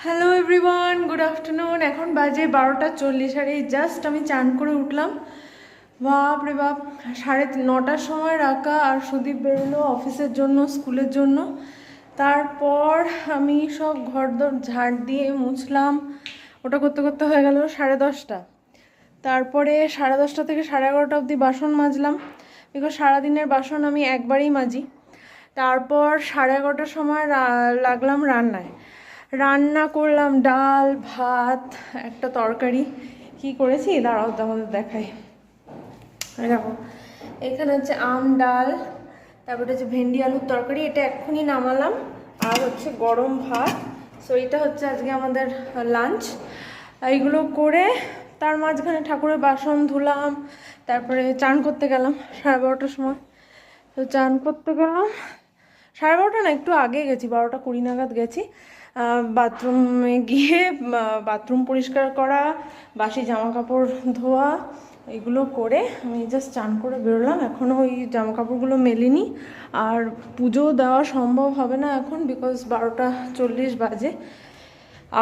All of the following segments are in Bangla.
Hello everyone, good afternoon. এখন বাজে 12টা 40, আর এই জাস্ট আমি চান করে উঠলাম। বাপ রে বাপ, 9:30টার সময় রাখা আর সুদীপ বেরোলো অফিসের জন্য, স্কুলের জন্য। তারপর আমি সব ঘরদোর ঝাড় দিয়ে মুছলাম, ওটা করতে করতে হয়ে গেল 10:30। তারপরে 10:30 থেকে 11:30 অবধি বাসন মাজলাম, বিকজ সারাদিনের বাসন আমি একবারেই মাজি। তারপর 11:30টার সময় লাগলাম রান্নায়। রান্না করলাম ডাল ভাত, একটা তরকারি। কি করেছি দাঁড়াও তোমাদের দেখাই। দেখো, এখানে হচ্ছে ডাল, তারপরে হচ্ছে ভেন্ডি আলুর তরকারি, এটা এক্ষুনি নামালাম। আর হচ্ছে গরম ভাত। সো এটা হচ্ছে আজকে আমাদের লাঞ্চ। এইগুলো করে তার মাঝখানে ঠাকুরের বাসন ধুলাম, তারপরে চান করতে গেলাম 12:30টার সময়। তো চান করতে গেলাম 12:30 না, একটু আগে গেছি, 12:20 নাগাদ গেছি। বাথরুমে গিয়ে বাথরুম পরিষ্কার করা, বাসি জামা কাপড় ধোয়া, এগুলো করে আমি জাস্ট চান করে বেরোলাম। এখনও ওই জামা কাপড়গুলো মেলিনি, আর পুজো দেওয়া সম্ভব হবে না এখন, বিকজ 12:40 বাজে।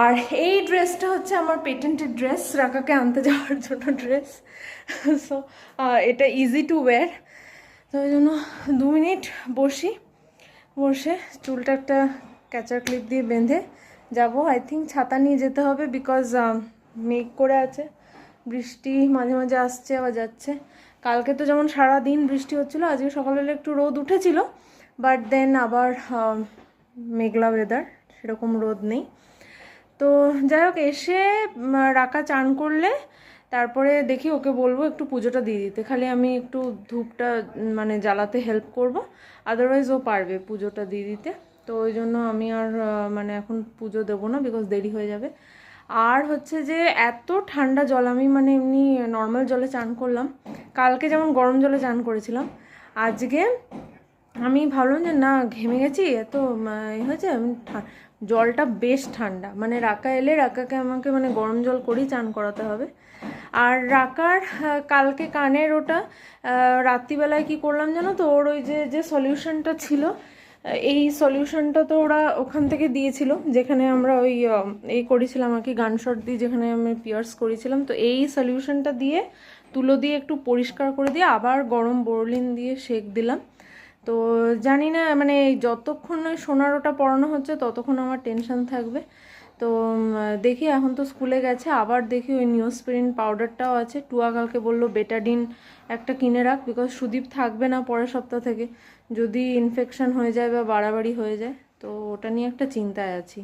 আর এই ড্রেসটা হচ্ছে আমার পেটেন্টেড ড্রেস, রাকাকে আনতে যাওয়ার জন্য ড্রেস। সো এটা ইজি টু ওয়্যার। তো ওই জন্য 2 মিনিট বসে চুলটা একটা ক্যাচার ক্লিপ দিয়ে বেঁধে যাব। আই থিঙ্ক ছাতা নিয়ে যেতে হবে, বিকজ মেঘ করে আছে, বৃষ্টি মাঝে মাঝে আসছে আবার যাচ্ছে। কালকে তো যেমন সারা দিন বৃষ্টি হচ্ছিলো, আজকে সকালবেলা একটু রোদ উঠেছিল, বাট দেন আবার মেঘলা ওয়েদার, সেরকম রোদ নেই। তো যাই হোক, এসে রাকা চান করলে তারপরে দেখি ওকে বলবো একটু পুজোটা দিয়ে দিতে, খালি আমি একটু ধূপটা মানে জ্বালাতে হেল্প করব, আদারওয়াইজ ও পারবে পুজোটা দিয়ে দিতে। তো ওই জন্য আমি আর মানে এখন পুজো দেবো না, বিকজ দেরি হয়ে যাবে। আর হচ্ছে যে এত ঠান্ডা জল, আমি মানে এমনি নর্মাল জলে চান করলাম, কালকে যেমন গরম জলে চান করেছিলাম, আজকে আমি ভাবলাম যে না, ঘেমে গেছি এত হয়েছে, আমি জলটা বেশ ঠান্ডা, মানে রাকা এলে রাকাকে আমাকে মানে গরম জল করেই চান করাতে হবে। আর রাকার কালকে কানের ওটা রাত্রিবেলায় কি করলাম জানো তো, ওর ওই যে সলিউশনটা ছিল, এই সলিউশনটা তো ওরা ওখান থেকে দিয়েছিল, যেখানে আমরা ওই এই করেছিলাম আর কি, গান শট দিয়ে যেখানে আমি পিয়ার্স করেছিলাম। তো এই সলিউশনটা দিয়ে তুলো দিয়ে একটু পরিষ্কার করে দিয়ে আবার গরম বোরলিন দিয়ে সেঁক দিলাম। তো জানি না, মানে যতক্ষণ ওই সোনার ওটা পড়ানো হচ্ছে ততক্ষণ আমার টেনশন থাকবে। তো দেখি, এখন তো স্কুলে গেছে, আবার দেখি ওই নিউজপ্রিন পাউডারটাও আছে। টুয়া কালকে বললো বেটাডিন একটা কিনে রাখ, বিকজ সুদীপ থাকবে না পরের সপ্তাহ থেকে, যদি ইনফেকশন হয়ে যায় বা বাড়াবাড়ি হয়ে যায়, তো ওটা নিয়ে একটা চিন্তায় আছি।